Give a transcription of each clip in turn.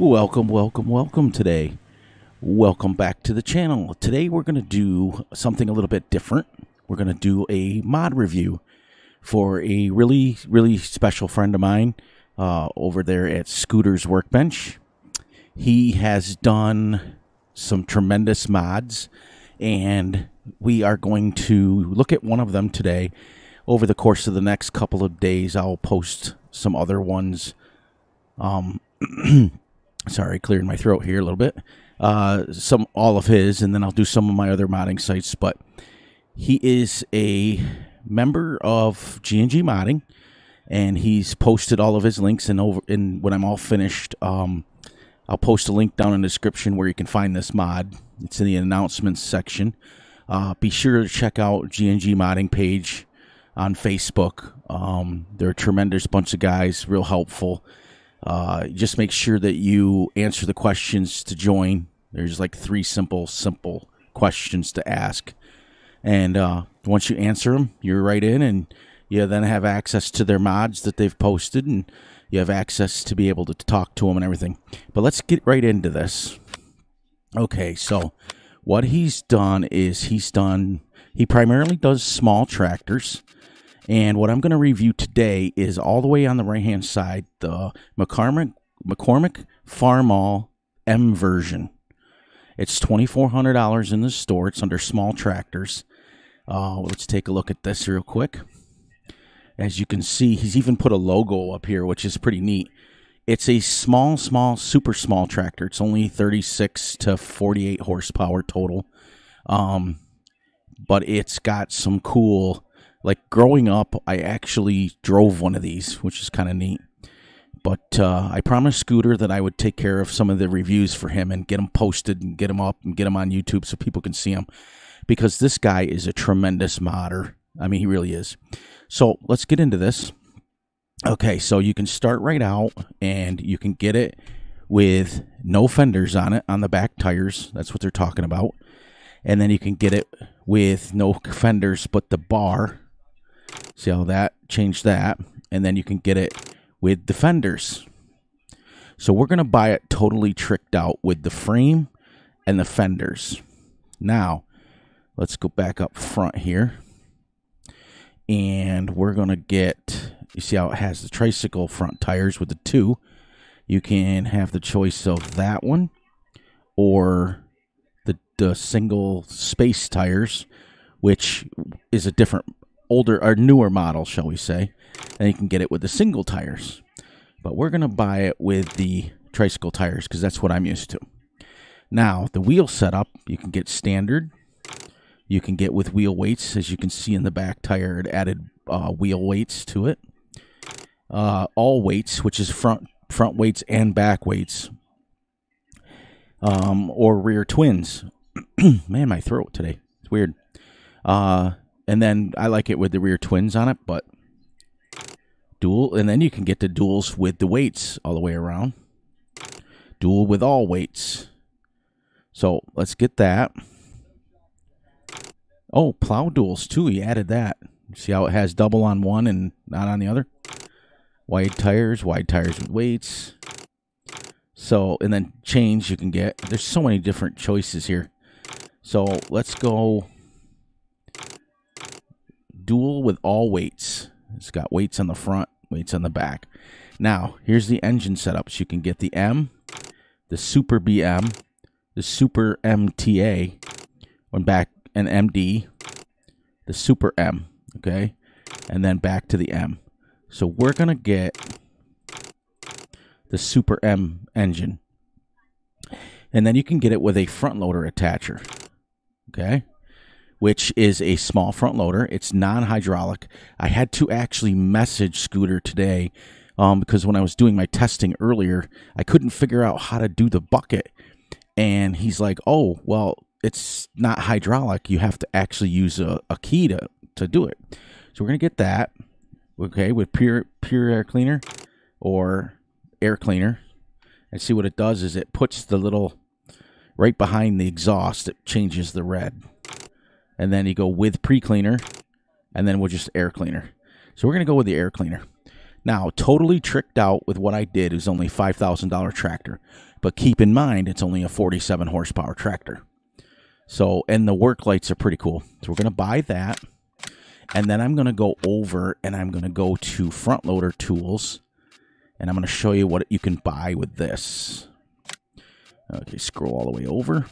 Welcome today. Welcome back to the channel. Today we're going to do something a little bit different. We're going to do a mod review for a really special friend of mine over there at Scooter's Workbench. He has done some tremendous mods, and we are going to look at one of them today. Over the course of the next couple of days, I'll post some other ones. Sorry, clearing my throat here a little bit. All of his, and then I'll do some of my other modding sites. But he is a member of G&G Modding, and he's posted all of his links. And when I'm all finished, I'll post a link down in the description where you can find this mod. It's in the announcements section. Be sure to check out G&G Modding page on Facebook. They're a tremendous bunch of guys, real helpful. Just make sure that you answer the questions to join. There's like 3 simple questions to ask. And once you answer them, you're right in, and you then have access to their mods that they've posted, and you have access to be able to talk to them and everything. But let's get right into this. Okay, so what he's done is he primarily does small tractors. And what I'm going to review today is all the way on the right-hand side, the McCormick Farmall M version. It's $2,400 in the store. It's under small tractors. Let's take a look at this real quick. As you can see, he's even put a logo up here, which is pretty neat. It's a super small tractor. It's only 36 to 48 horsepower total. But it's got some cool... Like, growing up, I actually drove one of these, which is kind of neat. But I promised Scooter that I would take care of some of the reviews for him and get them posted and get them up and get them on YouTube so people can see them. Because this guy is a tremendous modder. I mean, he really is. So let's get into this. Okay, so you can start right out, and you can get it with no fenders on it, on the back tires. That's what they're talking about. And then you can get it with no fenders but the bar. See how that changed that? And then you can get it with the fenders. So we're going to buy it totally tricked out with the frame and the fenders. Now, let's go back up front here. And we're going to get, you see how it has the tricycle front tires with the 2. You can have the choice of that one or the single space tires, which is a different older or newer model, shall we say. And you can get it with the single tires. But we're going to buy it with the tricycle tires because that's what I'm used to. Now, the wheel setup, you can get standard. You can get with wheel weights. As you can see in the back tire, it added wheel weights to it. All weights, which is front weights and back weights. Or rear twins. Man, my throat today. It's weird. And then I like it with the rear twins on it, but dual. And then you can get the duals with the weights all the way around. Dual with all weights. So let's get that. Oh, plow duals too. He added that. See how it has double on one and not on the other? Wide tires with weights. So, and then chains you can get. There's so many different choices here. So let's go dual with all weights. It's got weights on the front, weights on the back. Now, here's the engine setups. You can get the M, the Super BM, the Super MTA, one back, and MD, the Super M, okay? And then back to the M. So we're going to get the Super M engine. And then you can get it with a front loader attacher, okay? Which is a small front loader. It's non-hydraulic. I had to actually message Scooter today because when I was doing my testing earlier, I couldn't figure out how to do the bucket. And he's like, oh, well, it's not hydraulic. You have to actually use a key to do it. So we're going to get that, okay, with pure air cleaner or air cleaner. And see what it does is it puts the little, right behind the exhaust, it changes the red. And then you go with pre-cleaner, and then we'll just air cleaner. So we're going to go with the air cleaner. Now, totally tricked out with what I did is only $5,000 tractor. But keep in mind, it's only a 47 horsepower tractor. So, and the work lights are pretty cool. So we're going to buy that. And then I'm going to go over and I'm going to go to front loader tools. And I'm going to show you what you can buy with this. Okay, scroll all the way over.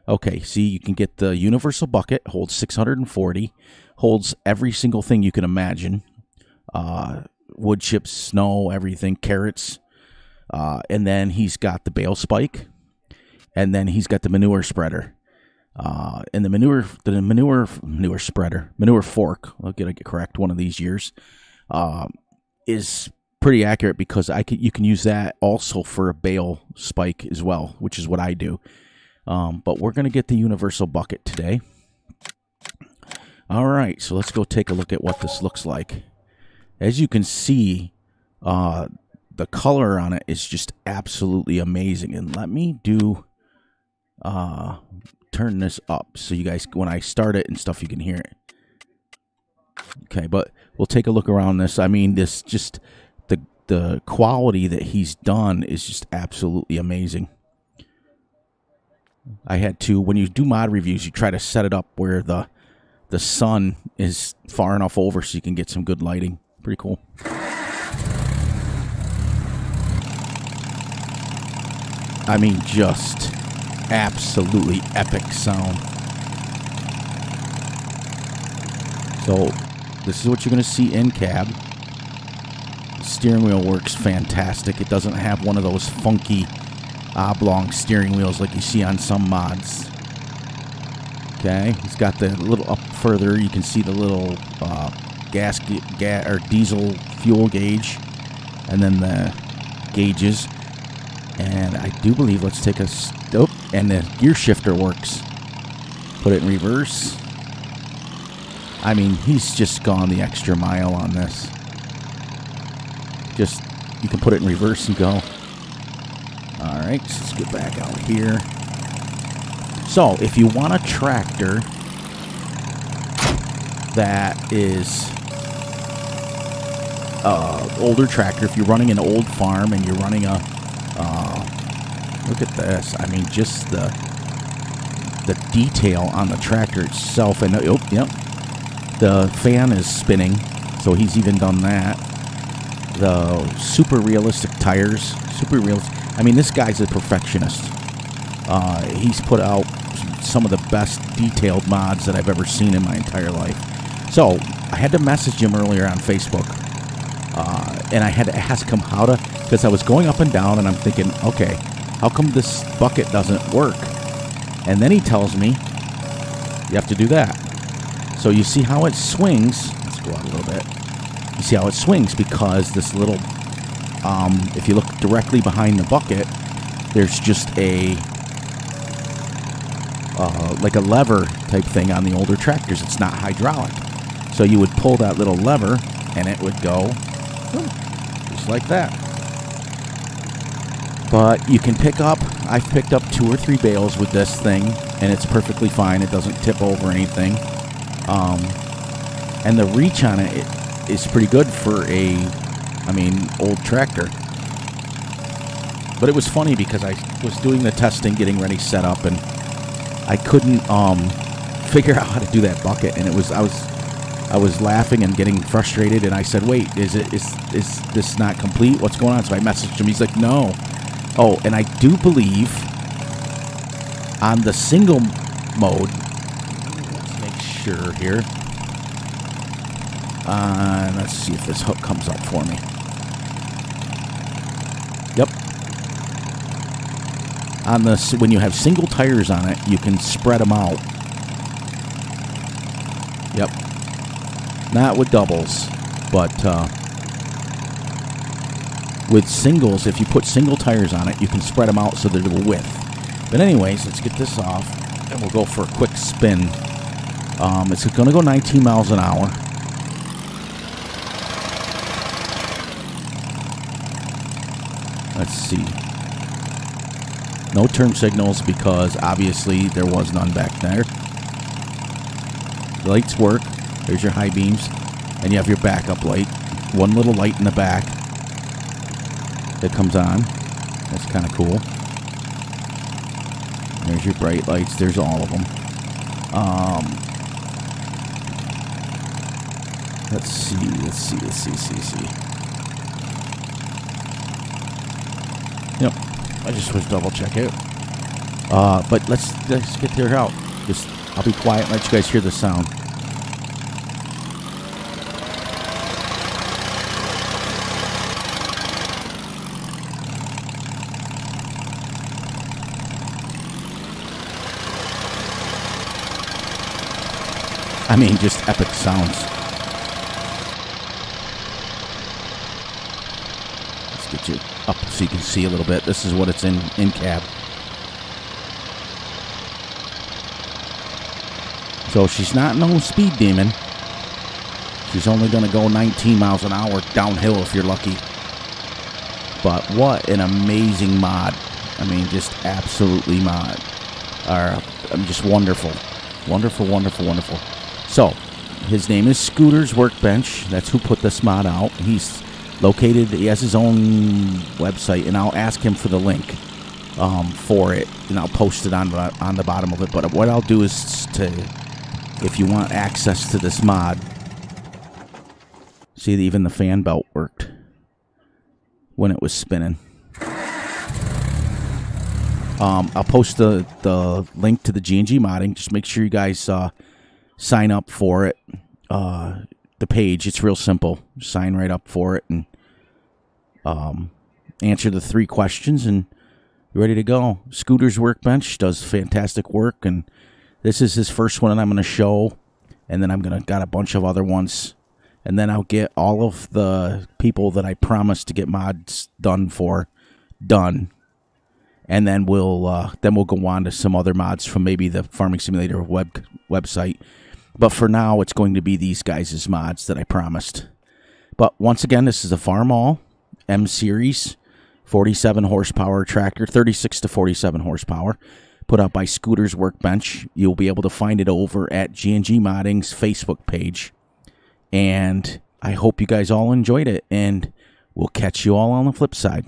Okay, see, you can get the universal bucket, holds 640, holds every single thing you can imagine. Wood chips, snow, everything, carrots. And then he's got the bale spike. And then he's got the manure spreader. And the manure spreader, manure fork, I'll get it correct one of these years, is pretty accurate because you can use that also for a bale spike as well, which is what I do. But we're going to get the universal bucket today. All right, so let's go take a look at what this looks like. As you can see, the color on it is just absolutely amazing. And let me turn this up so you guys, when I start it and stuff, you can hear it. Okay, but we'll take a look around this. I mean, this just, the quality that he's done is just absolutely amazing. I had to, when you do mod reviews, you try to set it up where the sun is far enough over so you can get some good lighting. Pretty cool. I mean, just absolutely epic sound. So this is what you're going to see in cab. The steering wheel works fantastic. It doesn't have one of those funky oblong steering wheels like you see on some mods. Okay, he's got the little up further. You can see the little gas or diesel fuel gauge, and then the gauges. And I do believe, let's take a stop, and the gear shifter works. Put it in reverse. I mean, he's just gone the extra mile on this. Just, you can put it in reverse and go. All right, so let's get back out here. So, if you want a tractor that is older tractor, if you're running an old farm and you're running a look at this. I mean, just the detail on the tractor itself. And oh, yep, the fan is spinning, so he's even done that. The super realistic tires, super realistic. I mean, this guy's a perfectionist. He's put out some of the best detailed mods that I've ever seen in my entire life. So I had to message him earlier on Facebook, and I had to ask him how to, because I was going up and down, and I'm thinking, okay, how come this bucket doesn't work? And then he tells me, you have to do that. So you see how it swings. Let's go out a little bit. You see how it swings because this little, if you look directly behind the bucket, there's just a, like a lever type thing on the older tractors. It's not hydraulic. So you would pull that little lever and it would go just like that. But you can pick up, I've picked up 2 or 3 bales with this thing, and it's perfectly fine. It doesn't tip over anything. And the reach on it is pretty good for a, I mean, old tractor. But it was funny because I was doing the testing, getting ready, set up, and I couldn't figure out how to do that bucket. And it was, I was laughing and getting frustrated, and I said, wait, is this not complete? What's going on? So I messaged him. He's like, no. Oh, and I do believe on the single mode, let's make sure here. Let's see if this hook comes up for me. Yep. On this, when you have single tires on it, you can spread them out. Yep. Not with doubles, but with singles, if you put single tires on it, you can spread them out so they're the width. But anyways, let's get this off, and we'll go for a quick spin. It's going to go 19 miles an hour. Let's see. No turn signals because obviously there was none back there. The lights work. There's your high beams. And you have your backup light. one little light in the back that comes on. That's kind of cool. There's your bright lights. There's all of them. Let's see. Yep. I just was double check it. But let's get her out. I'll be quiet and let you guys hear the sound. I mean, just epic sounds. Let's get you up so you can see a little bit. This is what it's in cab. So she's not no speed demon. She's only going to go 19 miles an hour downhill if you're lucky. But what an amazing mod. I mean, just absolutely mod. Just wonderful. Wonderful, wonderful, wonderful. So, his name is Scooter's Workbench. That's who put this mod out. He's located, he has his own website, and I'll ask him for the link for it, and I'll post it on the bottom of it. But what I'll do is if you want access to this mod, see, even the fan belt worked when it was spinning. I'll post the link to the G&G modding. Just make sure you guys sign up for it. The page, it's real simple. Sign right up for it and answer the 3 questions, and you're ready to go. Scooter's Workbench does fantastic work, and this is his first one, and I'm going to show, and then got a bunch of other ones, and then I'll get all of the people that I promised to get mods done, and then we'll go on to some other mods from maybe the Farming Simulator website. But for now, it's going to be these guys' mods that I promised. But once again, this is a Farmall M Series 47 horsepower tractor, 36 to 47 horsepower, put out by Scooter's Workbench. You'll be able to find it over at G&G Modding's Facebook page. And I hope you guys all enjoyed it, and we'll catch you all on the flip side.